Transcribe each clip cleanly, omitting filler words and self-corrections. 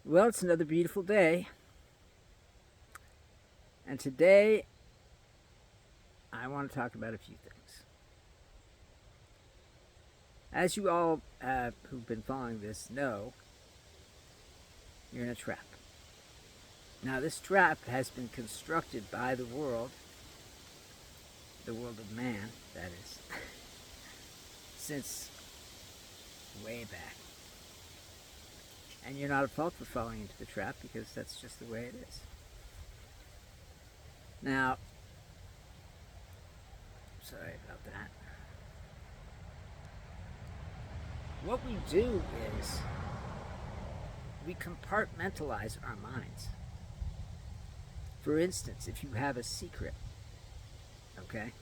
Well, it's another beautiful day, and today I want to talk about a few things. As you all who've been following this know, you're in a trap. Now, this trap has been constructed by the world of man, that is, since way back. And you're not at fault for falling into the trap because that's just the way it is. Now, sorry about that. What we do is we compartmentalize our minds. For instance, if you have a secret, okay?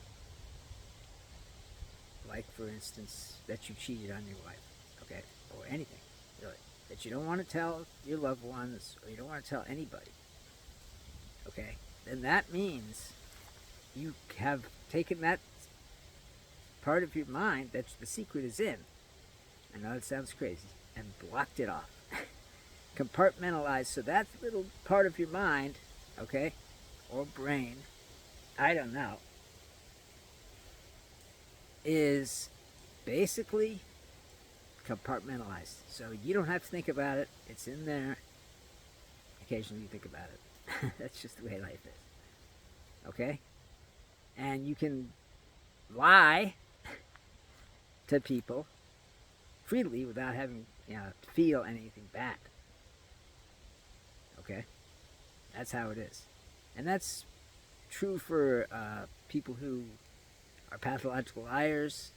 Like, for instance, that you cheated on your wife, okay? Or anything, really. That you don't want to tell your loved ones or you don't want to tell anybody, okay? Then that means you have taken that part of your mind that the secret is in. I know it sounds crazy, and blocked it off. Compartmentalized, so that little part of your mind, okay, or brain, I don't know, is basically compartmentalized. So you don't have to think about it, it's in there. Occasionally you think about it. That's just the way life is. Okay? And you can lie to people freely without having to feel anything bad. Okay? That's how it is. And that's true for people who are pathological liars.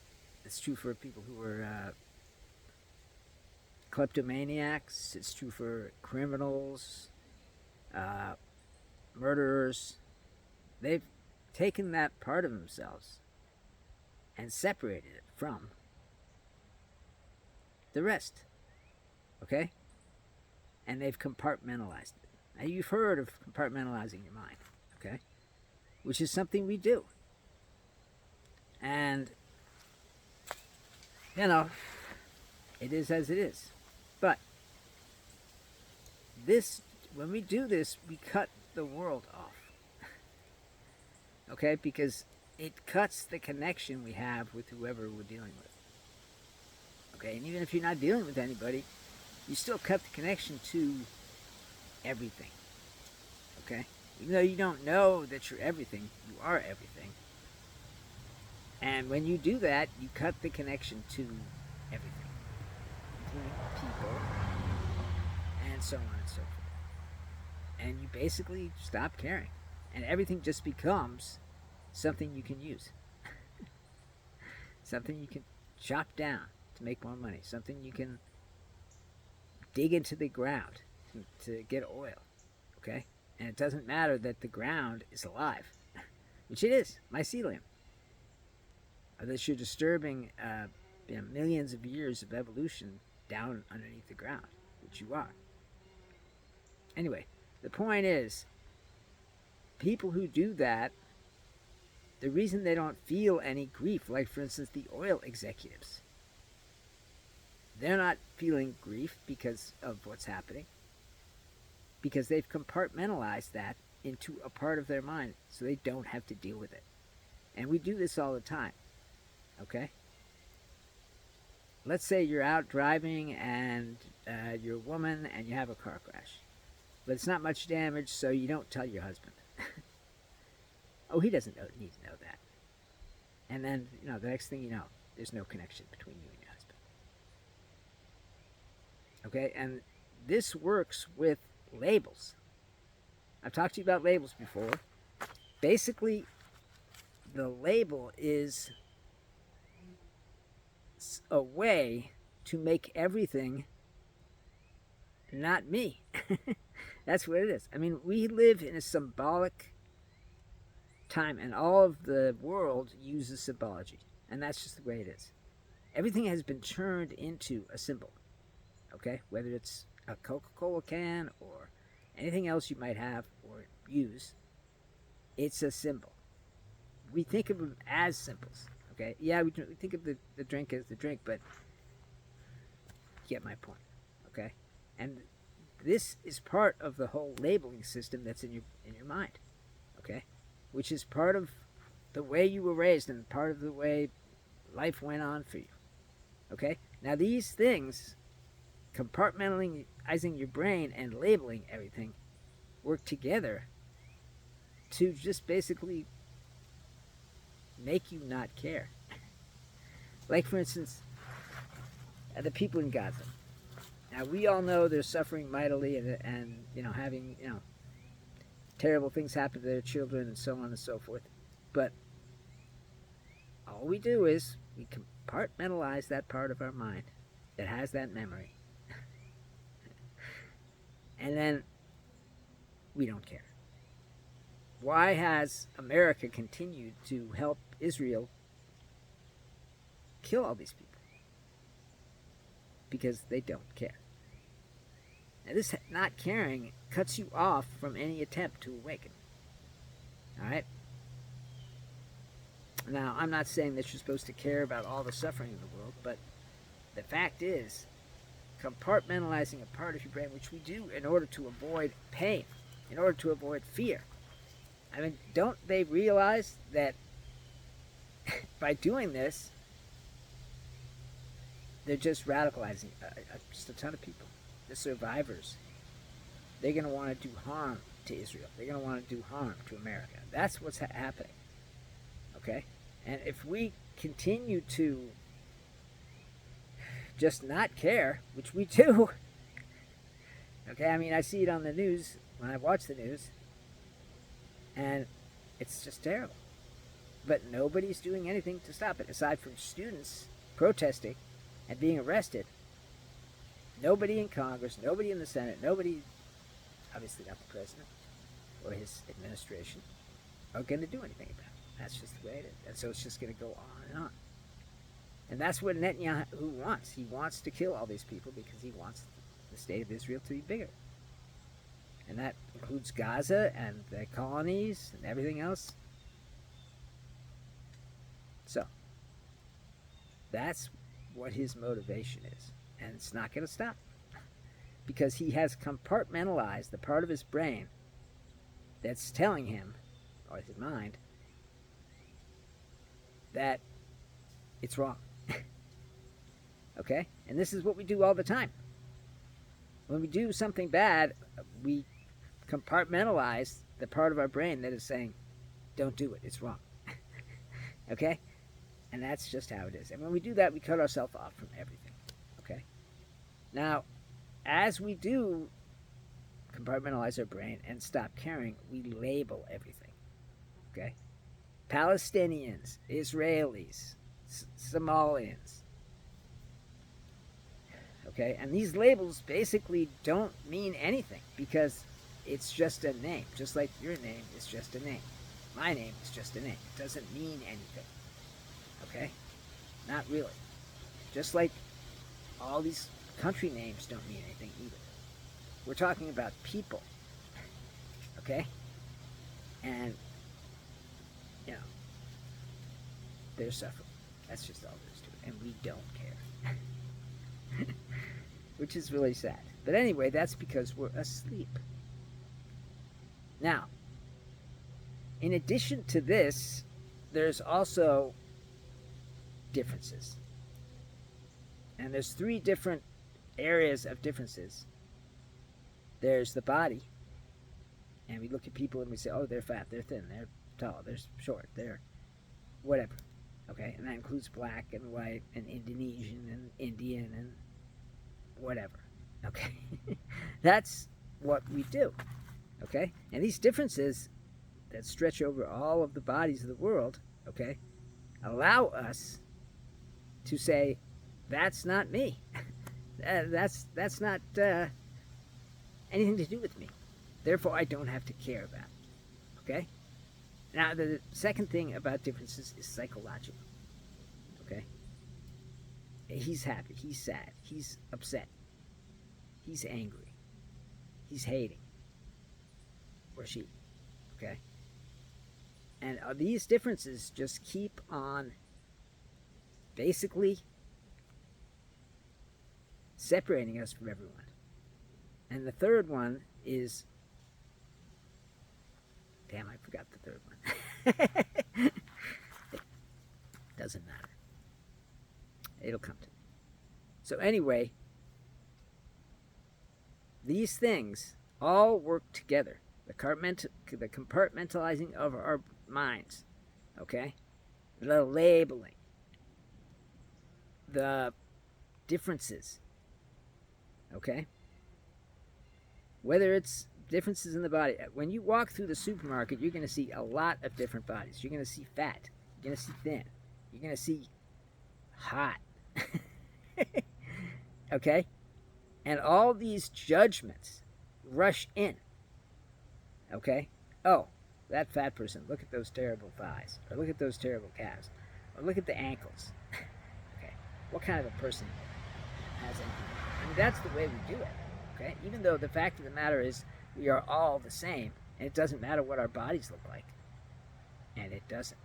It's true for people who are kleptomaniacs. It's true for criminals, murderers. They've taken that part of themselves and separated it from the rest. Okay? And they've compartmentalized it. Now, you've heard of compartmentalizing your mind, okay? Which is something we do. And, it is as it is. But when we do this, we cut the world off. Okay? Because it cuts the connection we have with whoever we're dealing with. Okay? And even if you're not dealing with anybody, you still cut the connection to everything. Okay? Even though you don't know that you're everything, you are everything. And when you do that, you cut the connection to everything, including people, and so on and so forth. And you basically stop caring. And everything just becomes something you can use. Something you can chop down to make more money. Something you can dig into the ground to get oil. Okay? And it doesn't matter that the ground is alive, which it is, mycelium. That you're disturbing millions of years of evolution down underneath the ground, which you are. Anyway, the point is, people who do that, the reason they don't feel any grief, like for instance the oil executives, they're not feeling grief because of what's happening, because they've compartmentalized that into a part of their mind so they don't have to deal with it. And we do this all the time. Okay? Let's say you're out driving and you're a woman and you have a car crash. But it's not much damage, so you don't tell your husband. Oh, he doesn't need to know that. And then, the next thing you know, there's no connection between you and your husband. Okay? And this works with labels. I've talked to you about labels before. Basically, the label is a way to make everything not me. That's what it is. I mean, we live in a symbolic time, and all of the world uses symbology, and that's just the way it is. Everything has been turned into a symbol, okay? Whether it's a Coca-Cola can or anything else you might have or use, it's a symbol. We think of them as symbols, okay? Yeah, we think of the drink as the drink, but you get my point, okay? And this is part of the whole labeling system that's in your mind, okay? Which is part of the way you were raised and part of the way life went on for you, okay? Now these things, compartmentalizing your brain and labeling everything, work together to just basically make you not care. Like, for instance, the people in Gaza. Now, we all know they're suffering mightily and having, terrible things happen to their children and so on and so forth. But all we do is we compartmentalize that part of our mind that has that memory. And then we don't care. Why has America continued to help Israel kill all these people? Because they don't care. And this not caring cuts you off from any attempt to awaken. Alright? Now, I'm not saying that you're supposed to care about all the suffering in the world, but the fact is, compartmentalizing a part of your brain, which we do in order to avoid pain, in order to avoid fear. I mean, don't they realize that by doing this, they're just radicalizing just a ton of people. The survivors, they're going to want to do harm to Israel. They're going to want to do harm to America. That's what's happening. Okay? And if we continue to just not care, which we do, okay, I mean, I see it on the news when I watch the news, and it's just terrible. But nobody's doing anything to stop it, aside from students protesting and being arrested. Nobody in Congress, nobody in the Senate, nobody, obviously not the president or his administration, are going to do anything about it. That's just the way it is. And so it's just going to go on and on. And that's what Netanyahu wants. He wants to kill all these people because he wants the state of Israel to be bigger. And that includes Gaza and the colonies and everything else. So, that's what his motivation is. And it's not going to stop. Because he has compartmentalized the part of his brain that's telling him, or his mind, that it's wrong. Okay? And this is what we do all the time. When we do something bad, we compartmentalize the part of our brain that is saying, don't do it, it's wrong. Okay? And that's just how it is. And when we do that, we cut ourselves off from everything. Okay? Now, as we do compartmentalize our brain and stop caring, we label everything. Okay? Palestinians, Israelis, Somalians. Okay? And these labels basically don't mean anything because it's just a name. Just like your name is just a name. My name is just a name. It doesn't mean anything. Okay? Not really. Just like all these country names don't mean anything either. We're talking about people. Okay? And, they're suffering. That's just all there is to it. And we don't care. Which is really sad. But anyway, that's because we're asleep. Now, in addition to this, there's also differences. And there's 3 different areas of differences. There's the body. And we look at people and we say, oh, they're fat, they're thin, they're tall, they're short, they're whatever. Okay? And that includes black and white and Indonesian and Indian and whatever. Okay? That's what we do. Okay? And these differences that stretch over all of the bodies of the world, okay, allow us to say, that's not me. That's not anything to do with me. Therefore, I don't have to care about it. Okay? Now, the second thing about differences is psychological. Okay? He's happy. He's sad. He's upset. He's angry. He's hating. Or she. Okay? And these differences just keep on basically separating us from everyone. And the third one is, damn, I forgot the third one. Doesn't matter. It'll come to me. So anyway, these things all work together. The compartmentalizing of our minds, okay? The labeling, the differences, okay? Whether it's differences in the body. When you walk through the supermarket, you're going to see a lot of different bodies. You're going to see fat. You're going to see thin. You're going to see hot. Okay? And all these judgments rush in. Okay? Oh, that fat person, look at those terrible thighs. Or look at those terrible calves. Or look at the ankles. Okay? What kind of a person has ankles? I mean, that's the way we do it. Okay? Even though the fact of the matter is we are all the same, and it doesn't matter what our bodies look like. And it doesn't.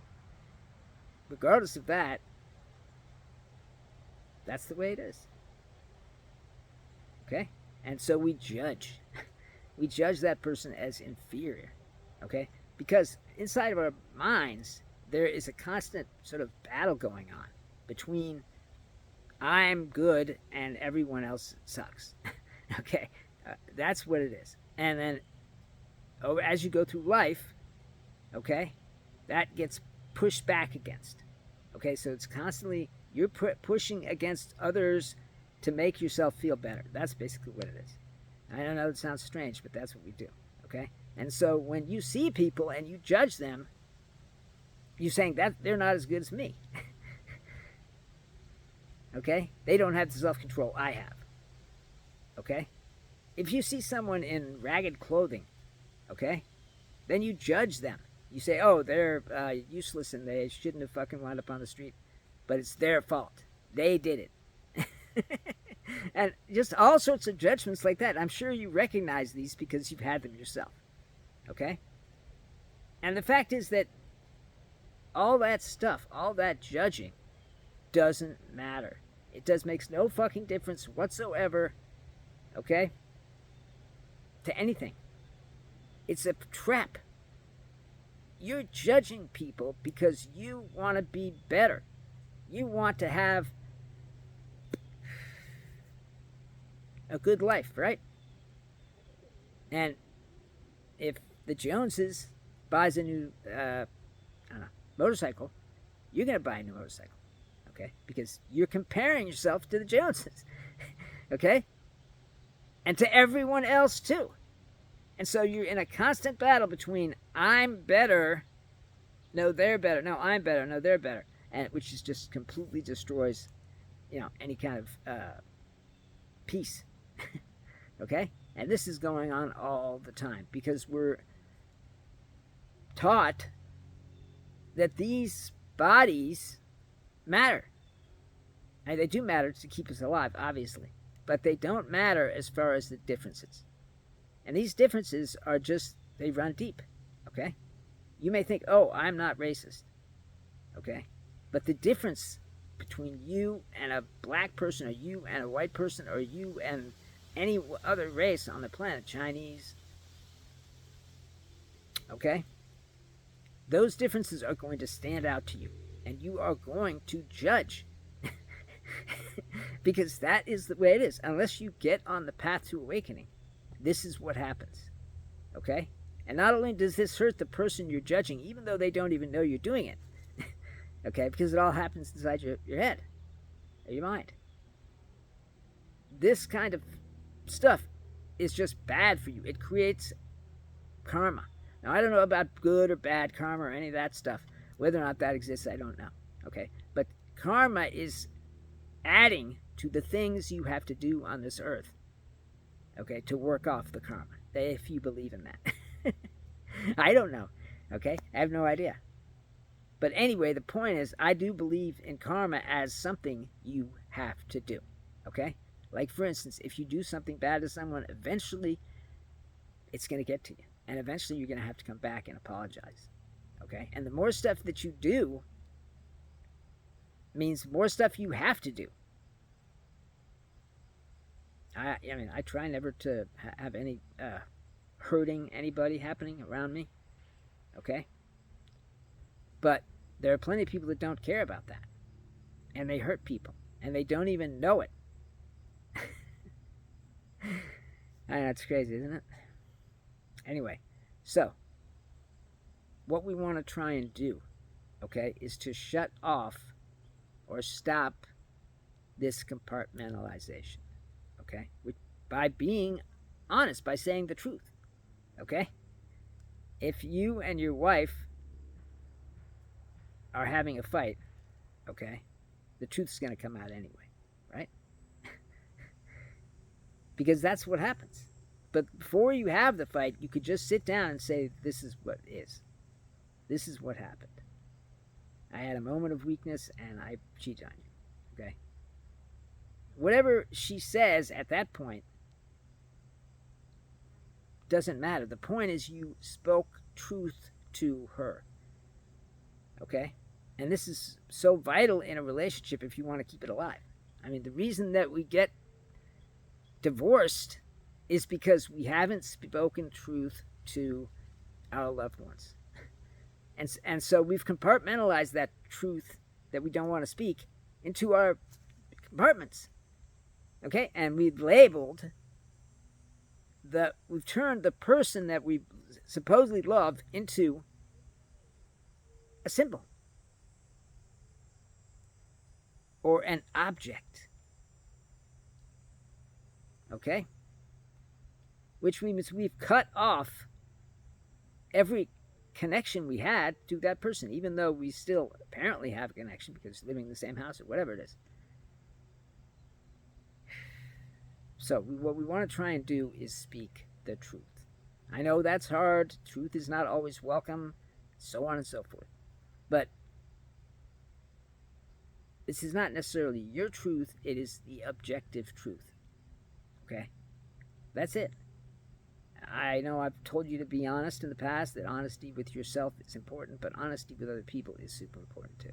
Regardless of that, that's the way it is. Okay? And so we judge. We judge that person as inferior. Okay? Because inside of our minds, there is a constant sort of battle going on between I'm good and everyone else sucks. Okay? That's what it is. And then as you go through life, okay, that gets pushed back against. Okay? So it's constantly, you're pushing against others to make yourself feel better. That's basically what it is. I don't know, it sounds strange, but that's what we do. Okay? And so when you see people and you judge them, you're saying that they're not as good as me. Okay? They don't have the self-control I have. Okay? If you see someone in ragged clothing, okay, then you judge them. You say, oh, they're useless and they shouldn't have fucking wound up on the street. But it's their fault. They did it. And just all sorts of judgments like that. I'm sure you recognize these because you've had them yourself. Okay? And the fact is that all that stuff, all that judging, doesn't matter. It makes no fucking difference whatsoever, okay, to anything. It's a trap. You're judging people because you want to be better. You want to have a good life, right? And if the Joneses buys a new motorcycle, you're going to buy a new motorcycle, okay? Because you're comparing yourself to the Joneses, okay? And to everyone else, too. And so you're in a constant battle between I'm better, no, they're better, no, I'm better, no, they're better, and which is just completely destroys, any kind of peace, okay? And this is going on all the time because we're taught that these bodies matter. And they do matter to keep us alive, obviously, but they don't matter as far as the differences. And these differences are just, they run deep, okay? You may think, oh, I'm not racist, okay? But the difference between you and a black person, or you and a white person, or you and any other race on the planet, Chinese, okay? Those differences are going to stand out to you, and you are going to judge. Because that is the way it is. Unless you get on the path to awakening, this is what happens, okay? And not only does this hurt the person you're judging, even though they don't even know you're doing it, okay, because it all happens inside your head, or your mind. This kind of stuff is just bad for you. It creates karma. Now, I don't know about good or bad karma or any of that stuff. Whether or not that exists, I don't know, okay? But karma is adding to the things you have to do on this earth, okay, to work off the karma, if you believe in that. I don't know, okay? I have no idea. But anyway, the point is, I do believe in karma as something you have to do, okay? Like, for instance, if you do something bad to someone, eventually it's going to get to you. And eventually you're going to have to come back and apologize, okay? And the more stuff that you do means more stuff you have to do. I mean, I try never to have any hurting anybody happening around me, okay? But there are plenty of people that don't care about that, and they hurt people, and they don't even know it. I know, it's crazy, isn't it? Anyway, so what we want to try and do, okay, is to shut off or stop this compartmentalization, okay? By being honest, by saying the truth, okay? If you and your wife are having a fight, okay, the truth's going to come out anyway, right? Because that's what happens. But before you have the fight, you could just sit down and say, this is what is. This is what happened. I had a moment of weakness and I cheated on you, okay? Whatever she says at that point doesn't matter. The point is you spoke truth to her, okay? And this is so vital in a relationship if you want to keep it alive. I mean, the reason that we get divorced is because we haven't spoken truth to our loved ones. And so we've compartmentalized that truth that we don't want to speak into our compartments. Okay? And we've turned the person that we supposedly love into a symbol or an object. Okay? Which means we've cut off every connection we had to that person, even though we still apparently have a connection because living in the same house or whatever it is. So what we want to try and do is speak the truth. I know that's hard. Truth is not always welcome, so on and so forth. But this is not necessarily your truth. It is the objective truth. Okay? That's it. I know I've told you to be honest in the past, that honesty with yourself is important, but honesty with other people is super important too.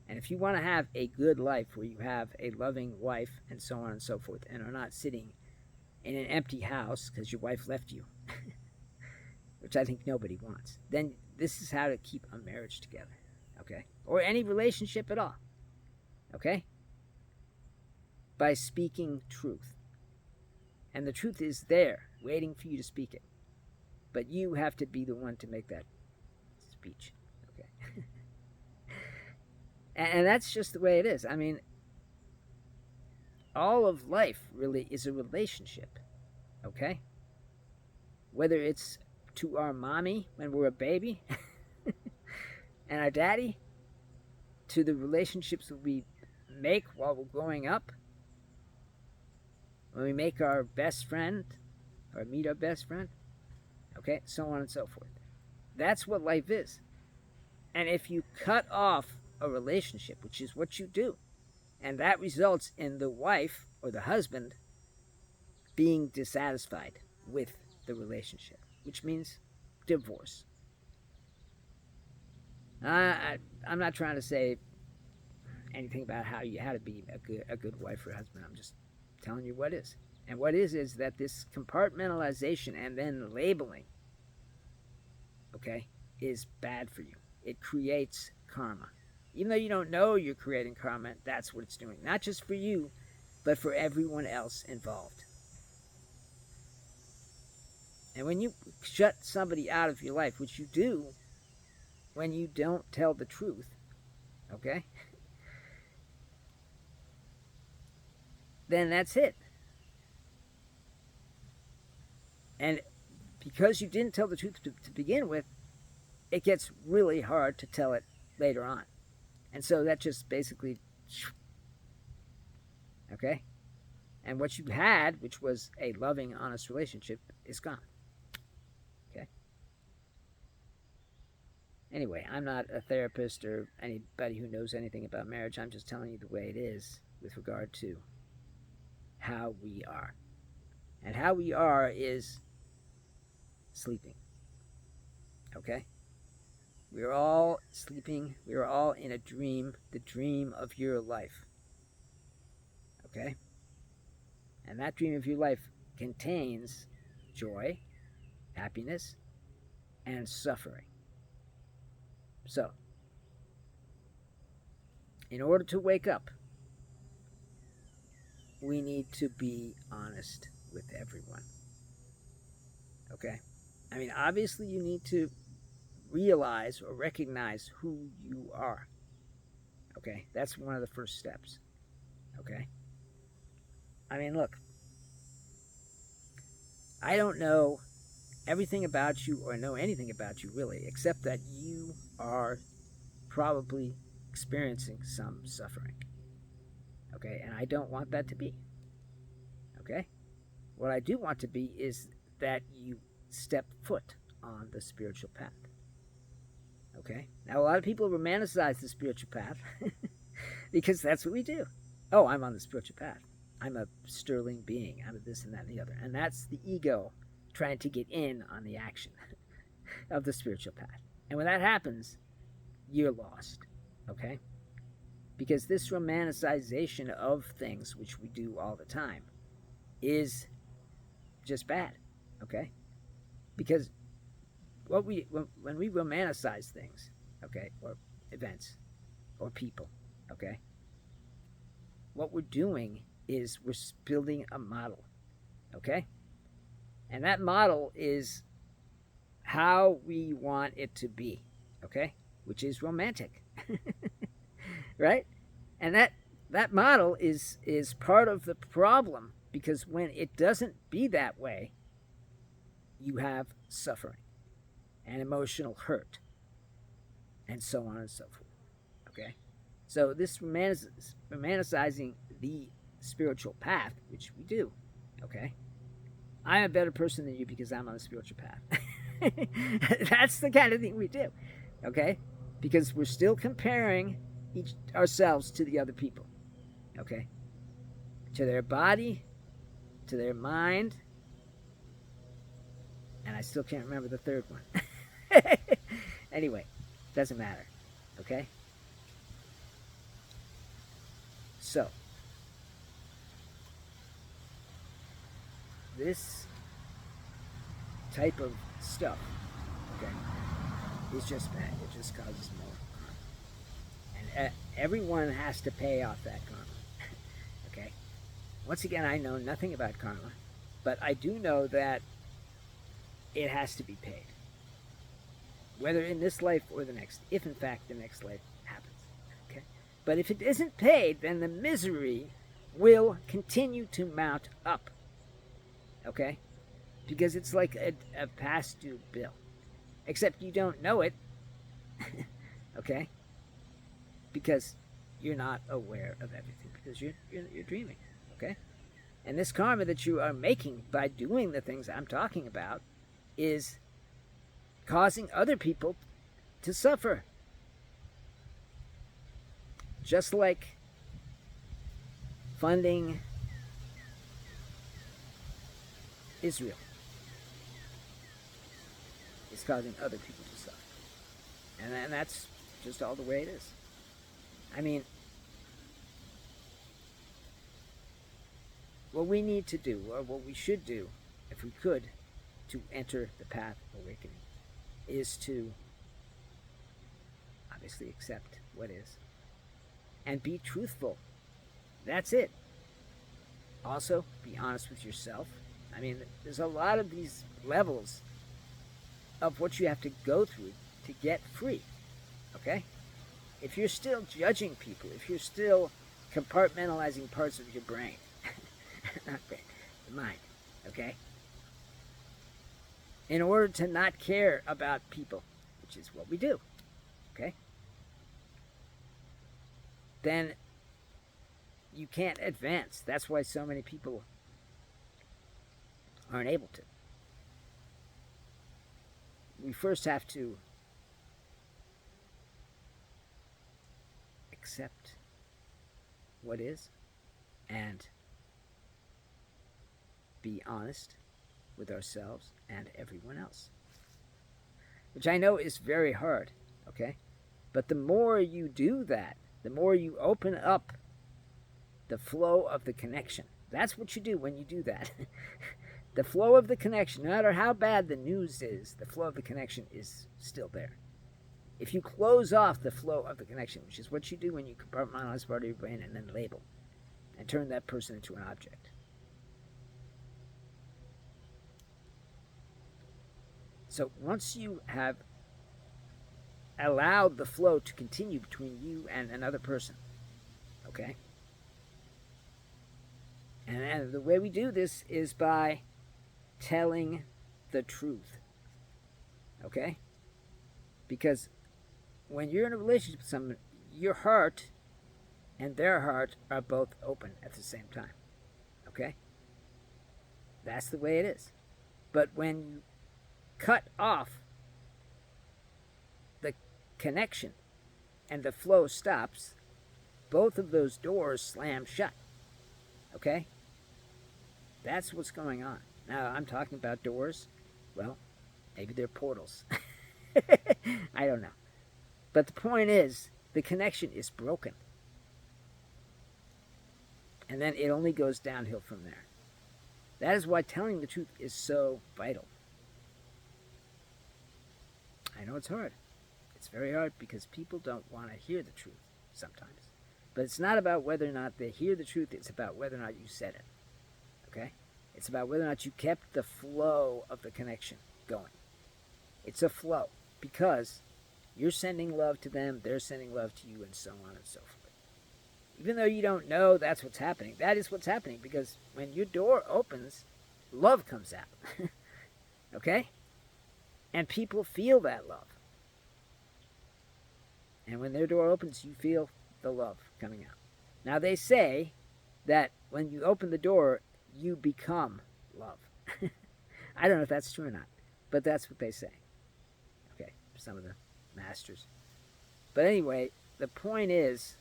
And if you want to have a good life where you have a loving wife and so on and so forth, and are not sitting in an empty house because your wife left you, which I think nobody wants, then this is how to keep a marriage together, okay? Or any relationship at all, okay? By speaking truth. And the truth is there, waiting for you to speak it. But you have to be the one to make that speech. Okay. And that's just the way it is. I mean, all of life really is a relationship. Okay? Whether it's to our mommy when we're a baby and our daddy, to the relationships that we make while we're growing up, when we make our best friend or meet our best friend, okay, so on and so forth. That's what life is. And if you cut off a relationship, which is what you do, and that results in the wife or the husband being dissatisfied with the relationship, which means divorce. I'm not trying to say anything about how to be a good wife or husband. I'm just telling you what is. And what is that this compartmentalization and then labeling, okay, is bad for you. It creates karma. Even though you don't know you're creating karma, that's what it's doing. Not just for you, but for everyone else involved. And when you shut somebody out of your life, which you do when you don't tell the truth, okay, then that's it. And because you didn't tell the truth to begin with, it gets really hard to tell it later on. And so that just basically, okay? And what you had, which was a loving, honest relationship, is gone. Okay? Anyway, I'm not a therapist or anybody who knows anything about marriage. I'm just telling you the way it is with regard to how we are. And how we are is sleeping. Okay? We are all sleeping. We are all in a dream, the dream of your life. Okay? And that dream of your life contains joy, happiness, and suffering. So, in order to wake up, we need to be honest with everyone. Okay? I mean, obviously, you need to realize or recognize who you are. Okay? That's one of the first steps. Okay? I mean, look, I don't know everything about you or know anything about you really, except that you are probably experiencing some suffering. Okay? And I don't want that to be. Okay? What I do want to be is that you step foot on the spiritual path. Okay? Now, a lot of people romanticize the spiritual path because that's what we do. Oh, I'm on the spiritual path. I'm a sterling being. I'm a this and that and the other. And that's the ego trying to get in on the action of the spiritual path. And when that happens, you're lost. Okay? Because this romanticization of things, which we do all the time, is just bad. Okay? Because when we romanticize things, okay, or events, or people, okay, what we're doing is we're building a model, okay? And that model is how we want it to be, okay? Which is romantic, right? And that model is part of the problem, because when it doesn't be that way, you have suffering and emotional hurt, and so on and so forth. Okay? So this romanticizing the spiritual path, which we do, okay? I'm a better person than you because I'm on the spiritual path. That's the kind of thing we do, okay? Because we're still comparing ourselves to the other people, okay? To their body, to their mind, and I still can't remember the third one. Anyway, doesn't matter. Okay? So, this type of stuff, okay, is just bad. It just causes more karma. And everyone has to pay off that karma. Okay? Once again, I know nothing about karma, but I do know that it has to be paid. Whether in this life or the next, if in fact the next life happens. Okay? But if it isn't paid, then the misery will continue to mount up. Okay? Because it's like a past due bill. Except you don't know it. Okay? Because you're not aware of everything. Because you're dreaming. Okay? And this karma that you are making by doing the things I'm talking about is causing other people to suffer. Just like funding Israel is causing other people to suffer. And that's just all the way it is. I mean, what we need to do, or what we should do, if we could, to enter the path of awakening, is to obviously accept what is and be truthful. That's it. Also, be honest with yourself. I mean, there's a lot of these levels of what you have to go through to get free. Okay? If you're still judging people, if you're still compartmentalizing parts of your brain, not brain, the mind, okay? In order to not care about people, which is what we do, okay? Then you can't advance. That's why so many people aren't able to. We first have to accept what is and be honest with ourselves and everyone else. Which I know is very hard, okay? But the more you do that, the more you open up the flow of the connection, That's what you do when you do that. The flow of the connection, no matter how bad the news is, the flow of the connection is still there. If you close off the flow of the connection, which is what you do when you compartmentalize part of your brain and then label and turn that person into an object. So once you have allowed the flow to continue between you and another person, okay? And the way we do this is by telling the truth, okay? Because when you're in a relationship with someone, your heart and their heart are both open at the same time, okay? That's the way it is. But when you cut off the connection and the flow stops, both of those doors slam shut, okay? That's what's going on. Now, I'm talking about doors. Well, maybe they're portals. I don't know. But the point is, the connection is broken. And then it only goes downhill from there. That is why telling the truth is so vital. I know it's hard. It's very hard because people don't want to hear the truth sometimes. But it's not about whether or not they hear the truth. It's about whether or not you said it. Okay? It's about whether or not you kept the flow of the connection going. It's a flow because you're sending love to them, they're sending love to you, and so on and so forth. Even though you don't know that's what's happening, that is what's happening because when your door opens, love comes out. Okay? And people feel that love. And when their door opens, you feel the love coming out. Now, they say that when you open the door, you become love. I don't know if that's true or not, but that's what they say. Okay, some of the masters. But anyway, the point is,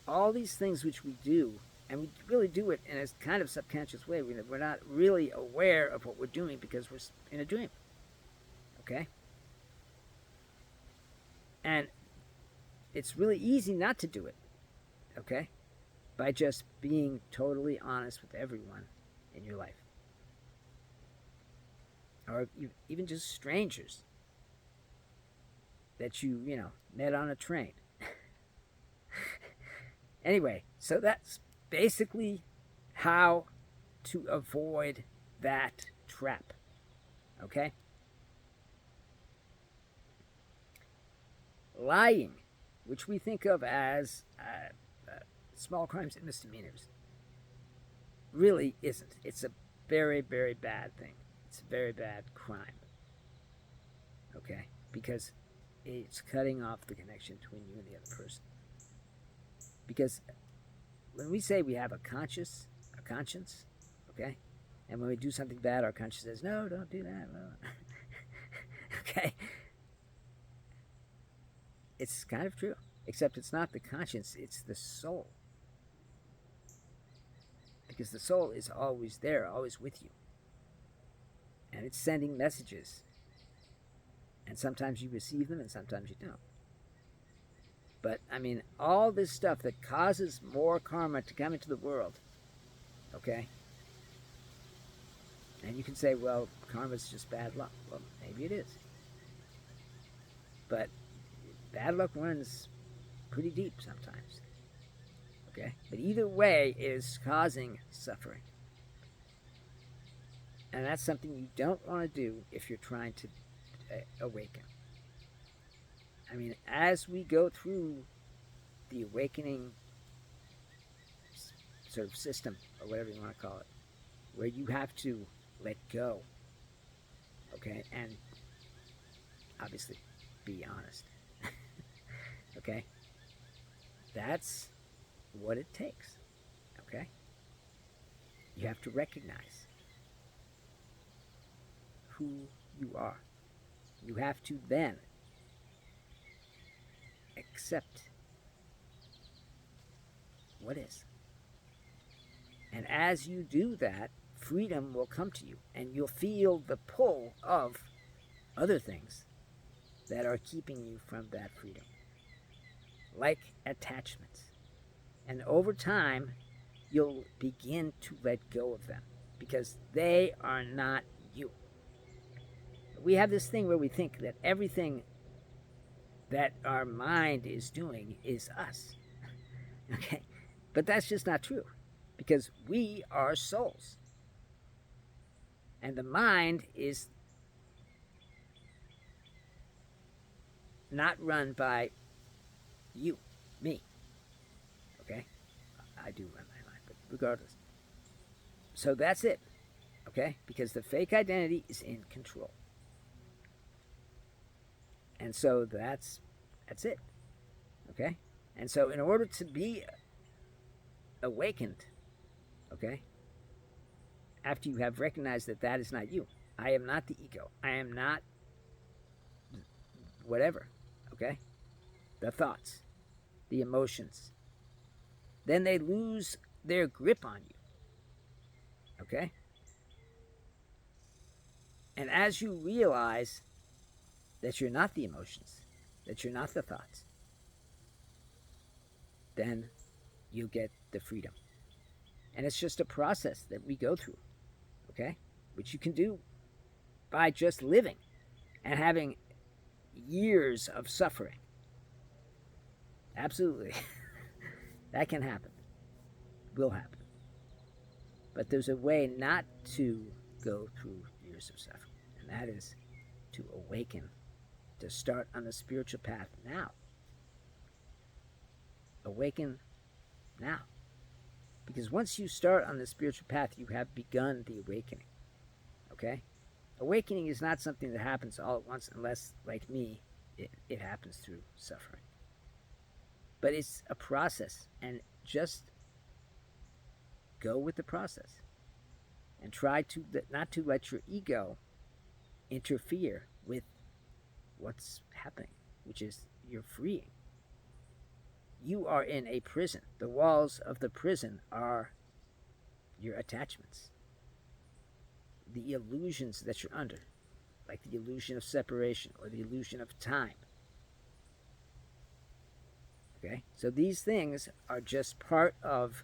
all these things which we do, and we really do it in a kind of subconscious way. We're not really aware of what we're doing because we're in a dream. Okay? And it's really easy not to do it. Okay? By just being totally honest with everyone in your life. Or even just strangers that you met on a train. Anyway, so that's basically how to avoid that trap. Okay? Lying, which we think of as small crimes and misdemeanors, really isn't. It's a very, very bad thing. It's a very bad crime. Okay? Because it's cutting off the connection between you and the other person. Because when we say we have a conscience, okay? And when we do something bad, our conscience says, no, don't do that. Okay? It's kind of true. Except it's not the conscience, it's the soul. Because the soul is always there, always with you. And it's sending messages. And sometimes you receive them and sometimes you don't. But, I mean, all this stuff that causes more karma to come into the world, okay? And you can say, well, karma's just bad luck. Well, maybe it is. But bad luck runs pretty deep sometimes, okay? But either way is causing suffering. And that's something you don't want to do if you're trying to awaken. I mean, as we go through the awakening sort of system, or whatever you want to call it, where you have to let go, okay, and obviously be honest, okay, that's what it takes, okay? You have to recognize who you are. You have to then accept what is. And as you do that, freedom will come to you, and you'll feel the pull of other things that are keeping you from that freedom, like attachments. And over time, you'll begin to let go of them because they are not you. We have this thing where we think that everything that our mind is doing is us. Okay? But that's just not true because we are souls. And the mind is not run by you, me. Okay? I do run my mind, but regardless. So that's it. Okay? Because the fake identity is in control. And so that's it. Okay? And so in order to be awakened, okay, after you have recognized that that is not you, I am not the ego, I am not whatever, okay, the thoughts, the emotions, then they lose their grip on you, okay? And as you realize that you're not the emotions, that you're not the thoughts, then you get the freedom. And it's just a process that we go through, okay? Which you can do by just living and having years of suffering. Absolutely. That can happen. Will happen. But there's a way not to go through years of suffering, and that is to awaken, to start on the spiritual path now. Awaken now. Because once you start on the spiritual path, you have begun the awakening. Okay? Awakening is not something that happens all at once unless, like me, it happens through suffering. But it's a process, and just go with the process. And try to not to let your ego interfere with what's happening, which is you're freeing. You are in a prison. The walls of the prison are your attachments. The illusions that you're under, like the illusion of separation or the illusion of time. Okay? So these things are just part of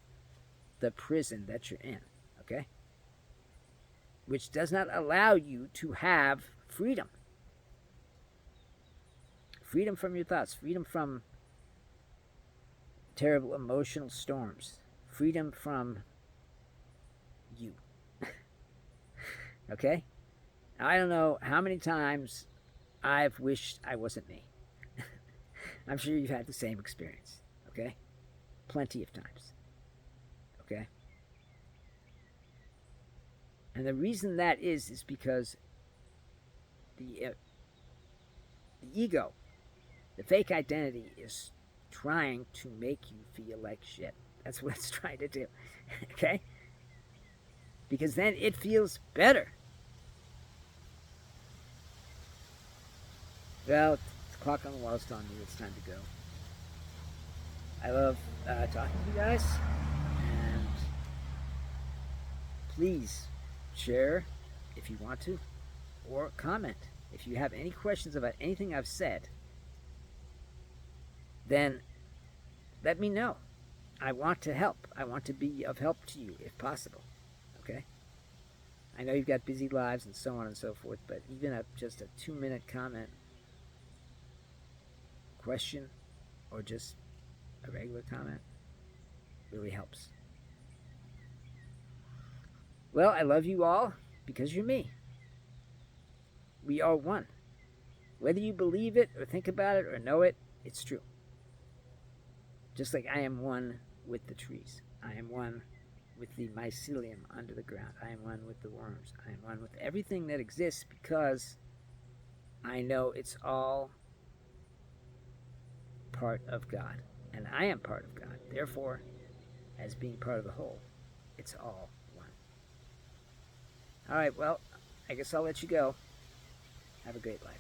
the prison that you're in. Okay? Which does not allow you to have freedom. Freedom from your thoughts, freedom from terrible emotional storms, freedom from you. Okay? Now, I don't know how many times I've wished I wasn't me. I'm sure you've had the same experience. Okay? Plenty of times. Okay? And the reason that is because the ego, the fake identity, is trying to make you feel like shit. That's what it's trying to do. Okay? Because then it feels better. Well, the clock on the wall is telling me it's time to go. I love talking to you guys. And please share if you want to, or comment. If you have any questions about anything I've said, then let me know. I want to help. I want to be of help to you if possible. Okay? I know you've got busy lives and so on and so forth, but even just a 2-minute comment, question, or just a regular comment really helps. Well, I love you all because you're me. We are one. Whether you believe it or think about it or know it, it's true. Just like I am one with the trees. I am one with the mycelium under the ground. I am one with the worms. I am one with everything that exists because I know it's all part of God. And I am part of God. Therefore, as being part of the whole, it's all one. All right, well, I guess I'll let you go. Have a great life.